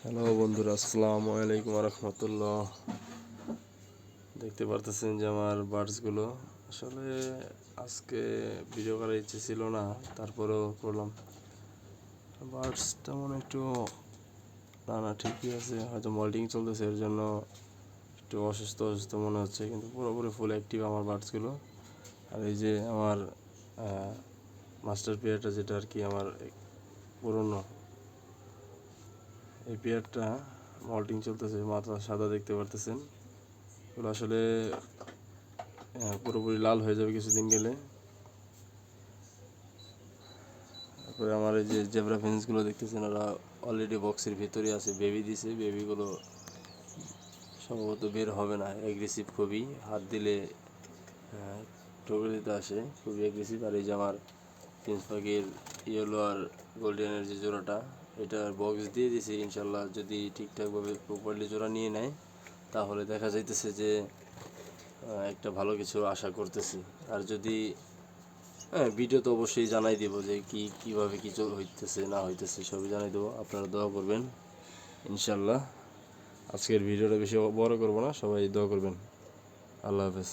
Hello বন্ধুরা, আসসালামু আলাইকুম রহমতুল্লাহ। দেখতে পারতেছেন যে আমার বার্ডসগুলো আসলে আজকে ভিডিও করার ইচ্ছে ছিল না, তারপরেও করলাম। বার্ডস তেমন একটু না ঠিকই আছে, হয়তো মল্টিং চলতেছে, এর জন্য একটু অসুস্থ অসুস্থ মনে হচ্ছে, কিন্তু পুরোপুরি ফুল অ্যাক্টিভ আমার বার্ডসগুলো। আর এই যে আমার মাস্টার পেয়ারটা, যেটা আর কি আমার পুরনো, এই পেয়ারটা মল্টিং চলতেছে, মাথা সাদা দেখতে পারতেছেন। এগুলো আসলে পুরোপুরি লাল হয়ে যাবে কিছুদিন গেলে। তারপরে আমার এই যে জেব্রা ফেন্সগুলো দেখতেছেন, ওরা অলরেডি বক্সের ভিতরে আছে, বেবি দিছে। বেবিগুলো সম্ভবত বের হবে না, অ্যাগ্রেসিভ খুবই, হাত দিলে ঠোকরে দিতে আসে, খুবই অ্যাগ্রেসিভ। আর এই যে আমার প্রিন্স পাখির ইয়েলো আর গোল্ডেনের যে জোড়াটা, এটার বক্স দিয়ে দিছি। ইনশাল্লাহ যদি ঠিকঠাকভাবে প্রপারলি জোড়া নিয়ে নেয়, তাহলে দেখা যাইতেছে যে একটা ভালো কিছু আশা করতেছি। আর যদি ভিডিও তো অবশ্যই জানাই দেবো যে কীভাবে কী হইতেছে না হইতেছে, সবই জানাই দেবো। আপনারা দোয়া করবেন ইনশাল্লাহ। আজকের ভিডিওটা বেশি বড় করবো না, সবাই দোয়া করবেন। আল্লাহ হাফেজ।